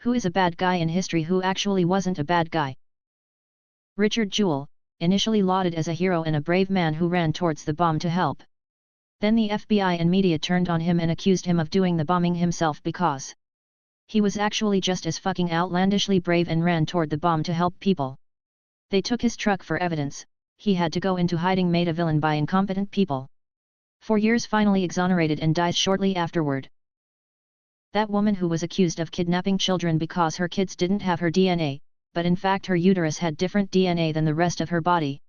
Who is a bad guy in history who actually wasn't a bad guy? Richard Jewell, initially lauded as a hero and a brave man who ran towards the bomb to help. Then the FBI and media turned on him and accused him of doing the bombing himself because he was actually just as fucking outlandishly brave and ran toward the bomb to help people. They took his truck for evidence. He had to go into hiding, made a villain by incompetent people. 4 years, finally exonerated, and dies shortly afterward. That woman who was accused of kidnapping children because her kids didn't have her DNA, but in fact her uterus had different DNA than the rest of her body.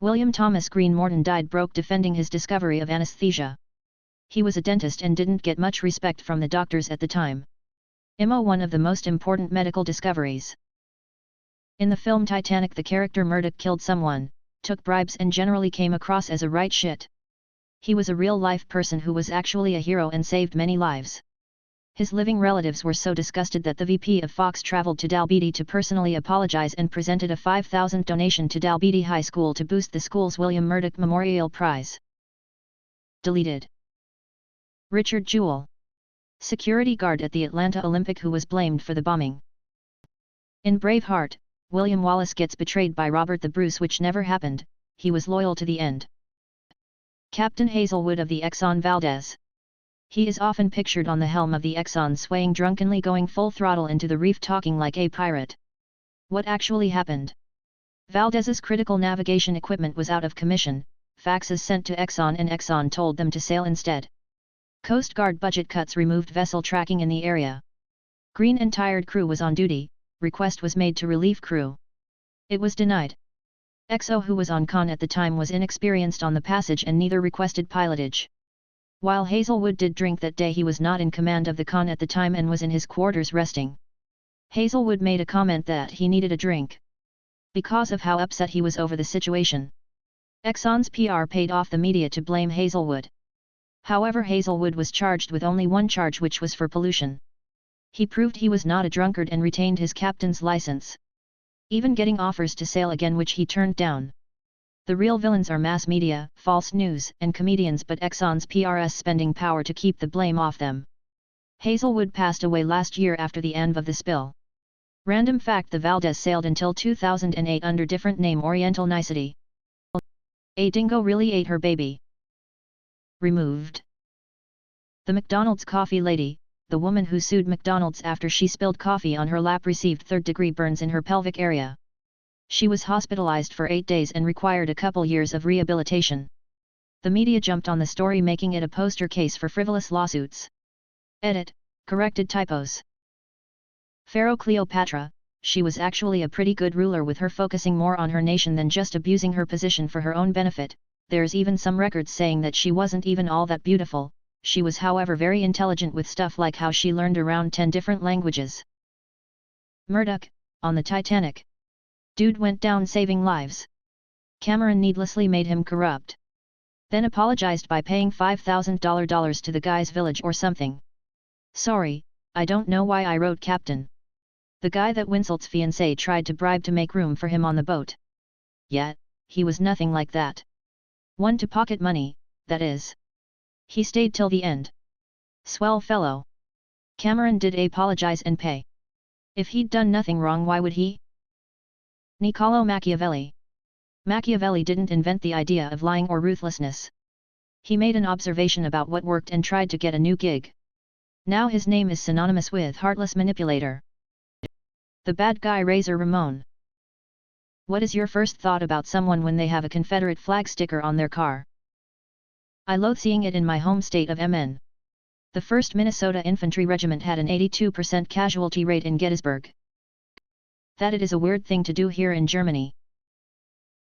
William Thomas Green Morton died broke defending his discovery of anesthesia. He was a dentist and didn't get much respect from the doctors at the time. One of the most important medical discoveries. In the film Titanic, the character Murdoch killed someone, took bribes, and generally came across as a right shit. He was a real-life person who was actually a hero and saved many lives. His living relatives were so disgusted that the VP of Fox traveled to Dalbeattie to personally apologize and presented a $5,000 donation to Dalbeattie High School to boost the school's William Murdoch Memorial Prize. Deleted. Richard Jewell, security guard at the Atlanta Olympic who was blamed for the bombing. In Braveheart, William Wallace gets betrayed by Robert the Bruce, which never happened. He was loyal to the end. Captain Hazelwood of the Exxon Valdez. He is often pictured on the helm of the Exxon swaying drunkenly, going full throttle into the reef, talking like a pirate. What actually happened? Valdez's critical navigation equipment was out of commission, faxes sent to Exxon and Exxon told them to sail instead. Coast Guard budget cuts removed vessel tracking in the area. Green and tired crew was on duty. Request was made to relieve crew. It was denied. XO, who was on con at the time, was inexperienced on the passage and neither requested pilotage. While Hazelwood did drink that day, he was not in command of the con at the time and was in his quarters resting. Hazelwood made a comment that he needed a drink because of how upset he was over the situation. Exxon's PR paid off the media to blame Hazelwood. However, Hazelwood was charged with only one charge, which was for pollution. He proved he was not a drunkard and retained his captain's license, even getting offers to sail again, which he turned down. The real villains are mass media, false news, and comedians, but Exxon's PRS spending power to keep the blame off them. Hazelwood passed away last year after the end of the spill. Random fact: the Valdez sailed until 2008 under different name Oriental Nicety. A dingo really ate her baby. Removed. The McDonald's coffee lady, the woman who sued McDonald's after she spilled coffee on her lap, received third-degree burns in her pelvic area. She was hospitalized for 8 days and required a couple years of rehabilitation. The media jumped on the story, making it a poster case for frivolous lawsuits. Edit, corrected typos. Pharaoh Cleopatra, she was actually a pretty good ruler, with her focusing more on her nation than just abusing her position for her own benefit. There's even some records saying that she wasn't even all that beautiful. She was, however, very intelligent with stuff like how she learned around 10 different languages. Murdoch, on the Titanic. Dude went down saving lives. Cameron needlessly made him corrupt. Then apologized by paying $5,000 to the guy's village or something. Sorry, I don't know why I wrote Captain. The guy that Winselt's fiancée tried to bribe to make room for him on the boat. Yet, he was nothing like that. One to pocket money, that is. He stayed till the end. Swell fellow. Cameron did apologize and pay. If he'd done nothing wrong, why would he? Niccolò Machiavelli. Machiavelli didn't invent the idea of lying or ruthlessness. He made an observation about what worked and tried to get a new gig. Now his name is synonymous with heartless manipulator. The bad guy Razor Ramon. What is your first thought about someone when they have a Confederate flag sticker on their car? I loathe seeing it in my home state of MN. The 1st Minnesota Infantry Regiment had an 82% casualty rate in Gettysburg. That it is a weird thing to do here in Germany.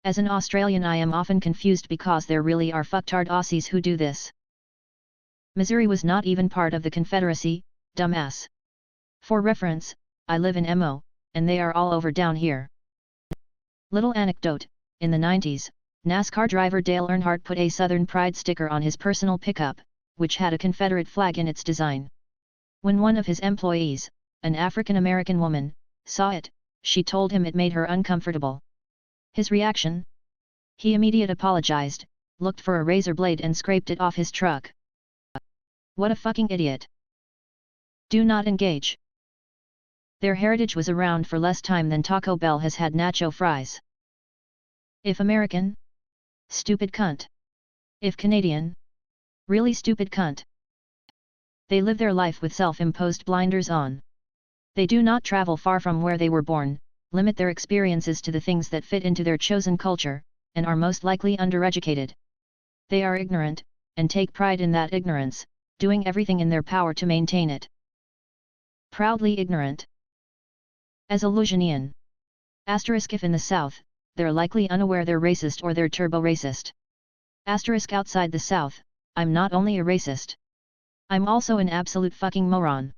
As an Australian, I am often confused because there really are fucktard Aussies who do this. Missouri was not even part of the Confederacy, dumbass. For reference, I live in MO, and they are all over down here. Little anecdote, in the 90s, NASCAR driver Dale Earnhardt put a Southern Pride sticker on his personal pickup, which had a Confederate flag in its design. When one of his employees, an African-American woman, saw it, she told him it made her uncomfortable. His reaction? He immediately apologized, looked for a razor blade and scraped it off his truck. What a fucking idiot. Do not engage. Their heritage was around for less time than Taco Bell has had nacho fries. If American? Stupid cunt. If Canadian? Really stupid cunt. They live their life with self-imposed blinders on. They do not travel far from where they were born, limit their experiences to the things that fit into their chosen culture, and are most likely undereducated. They are ignorant, and take pride in that ignorance, doing everything in their power to maintain it. Proudly ignorant. As a Lugenian. If in the South, they're likely unaware they're racist or they're turbo-racist. Outside the South, I'm not only a racist. I'm also an absolute fucking moron.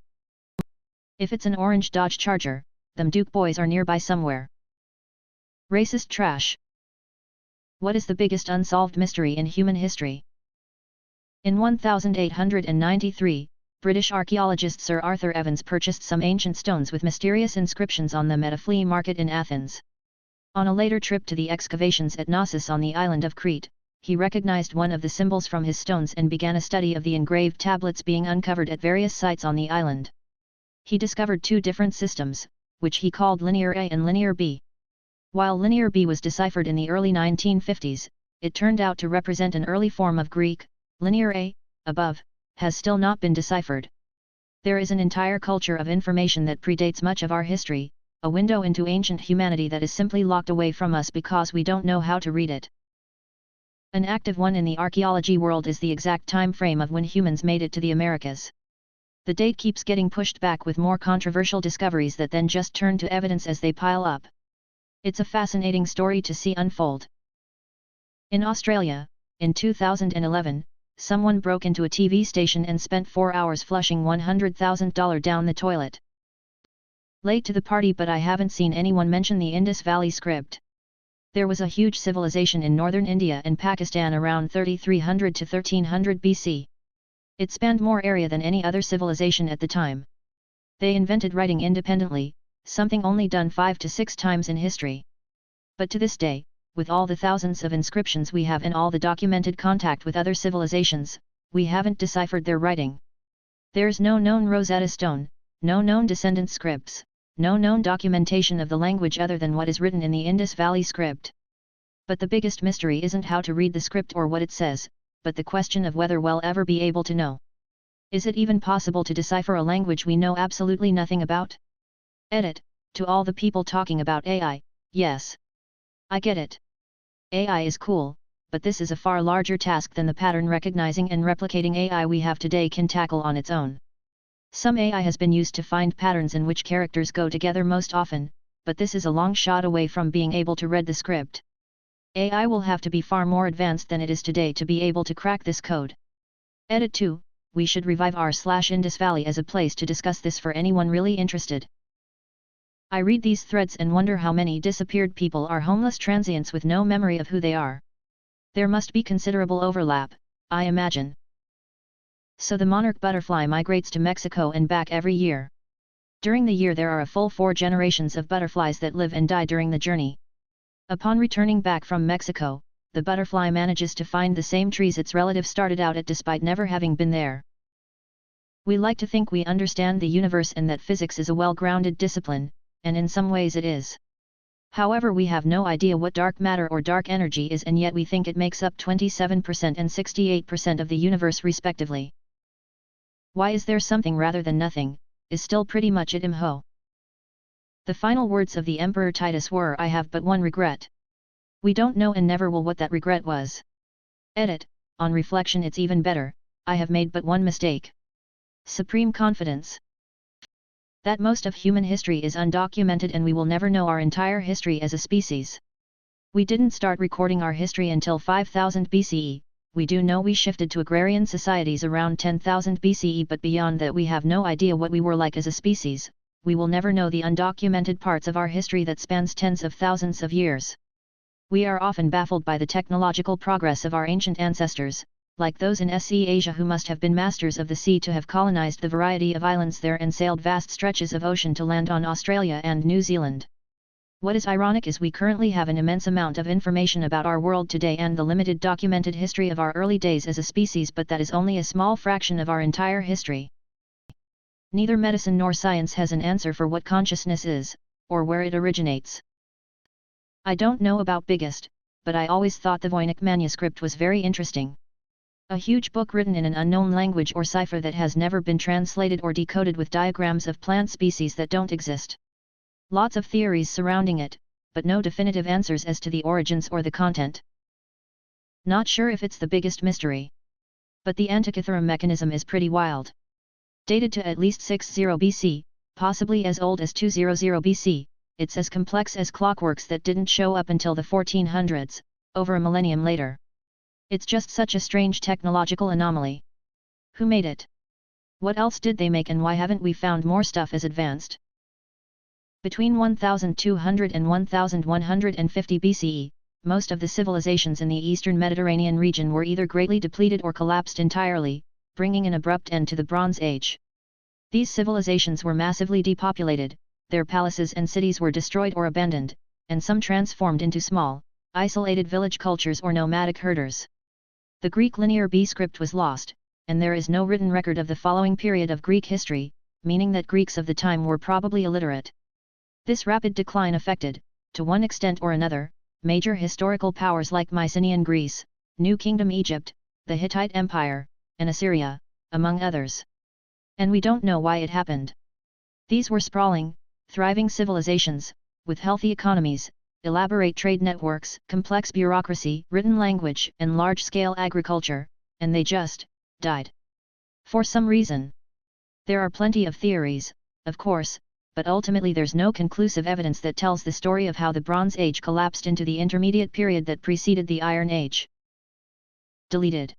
If it's an orange Dodge Charger, them Duke boys are nearby somewhere. Racist trash. What is the biggest unsolved mystery in human history? In 1893, British archaeologist Sir Arthur Evans purchased some ancient stones with mysterious inscriptions on them at a flea market in Athens. On a later trip to the excavations at Knossos on the island of Crete, he recognized one of the symbols from his stones and began a study of the engraved tablets being uncovered at various sites on the island. He discovered two different systems, which he called Linear A and Linear B. While Linear B was deciphered in the early 1950s, it turned out to represent an early form of Greek. Linear A, above, has still not been deciphered. There is an entire culture of information that predates much of our history, a window into ancient humanity that is simply locked away from us because we don't know how to read it. An active one in the archaeology world is the exact time frame of when humans made it to the Americas. The date keeps getting pushed back with more controversial discoveries that then just turn to evidence as they pile up. It's a fascinating story to see unfold. In Australia, in 2011, someone broke into a TV station and spent 4 hours flushing $100,000 down the toilet. Late to the party, but I haven't seen anyone mention the Indus Valley Script. There was a huge civilization in northern India and Pakistan around 3300 to 1300 BC. It spanned more area than any other civilization at the time. They invented writing independently, something only done 5 to 6 times in history. But to this day, with all the thousands of inscriptions we have and all the documented contact with other civilizations, we haven't deciphered their writing. There's no known Rosetta Stone, no known descendant scripts, no known documentation of the language other than what is written in the Indus Valley Script. But the biggest mystery isn't how to read the script or what it says, but the question of whether we'll ever be able to know. Is it even possible to decipher a language we know absolutely nothing about? Edit, to all the people talking about AI, yes. I get it. AI is cool, but this is a far larger task than the pattern recognizing and replicating AI we have today can tackle on its own. Some AI has been used to find patterns in which characters go together most often, but this is a long shot away from being able to read the script. AI will have to be far more advanced than it is today to be able to crack this code. Edit 2, we should revive r/Indus Valley as a place to discuss this for anyone really interested. I read these threads and wonder how many disappeared people are homeless transients with no memory of who they are. There must be considerable overlap, I imagine. So the monarch butterfly migrates to Mexico and back every year. During the year there are a full 4 generations of butterflies that live and die during the journey. Upon returning back from Mexico, the butterfly manages to find the same trees its relative started out at despite never having been there. We like to think we understand the universe and that physics is a well-grounded discipline, and in some ways it is. However, we have no idea what dark matter or dark energy is, and yet we think it makes up 27% and 68% of the universe respectively. Why is there something rather than nothing, is still pretty much it imho. The final words of the Emperor Titus were, "I have but one regret." We don't know and never will what that regret was. Edit, on reflection it's even better, I have made but one mistake. Supreme confidence. That most of human history is undocumented and we will never know our entire history as a species. We didn't start recording our history until 5000 BCE, we do know we shifted to agrarian societies around 10,000 BCE, but beyond that we have no idea what we were like as a species. We will never know the undocumented parts of our history that spans tens of thousands of years. We are often baffled by the technological progress of our ancient ancestors, like those in SE Asia who must have been masters of the sea to have colonized the variety of islands there and sailed vast stretches of ocean to land on Australia and New Zealand. What is ironic is we currently have an immense amount of information about our world today and the limited documented history of our early days as a species, but that is only a small fraction of our entire history. Neither medicine nor science has an answer for what consciousness is, or where it originates. I don't know about biggest, but I always thought the Voynich manuscript was very interesting. A huge book written in an unknown language or cipher that has never been translated or decoded with diagrams of plant species that don't exist. Lots of theories surrounding it, but no definitive answers as to the origins or the content. Not sure if it's the biggest mystery. But the Antikythera mechanism is pretty wild. Dated to at least 60 BC, possibly as old as 200 BC, it's as complex as clockworks that didn't show up until the 1400s, over a millennium later. It's just such a strange technological anomaly. Who made it? What else did they make, and why haven't we found more stuff as advanced? Between 1200 and 1150 BCE, most of the civilizations in the eastern Mediterranean region were either greatly depleted or collapsed entirely, bringing an abrupt end to the Bronze Age. These civilizations were massively depopulated, their palaces and cities were destroyed or abandoned, and some transformed into small, isolated village cultures or nomadic herders. The Greek Linear B script was lost, and there is no written record of the following period of Greek history, meaning that Greeks of the time were probably illiterate. This rapid decline affected, to one extent or another, major historical powers like Mycenaean Greece, New Kingdom Egypt, the Hittite Empire, and Assyria, among others. And we don't know why it happened. These were sprawling, thriving civilizations, with healthy economies, elaborate trade networks, complex bureaucracy, written language, and large-scale agriculture, and they just died. For some reason. There are plenty of theories, of course, but ultimately there's no conclusive evidence that tells the story of how the Bronze Age collapsed into the intermediate period that preceded the Iron Age. Deleted.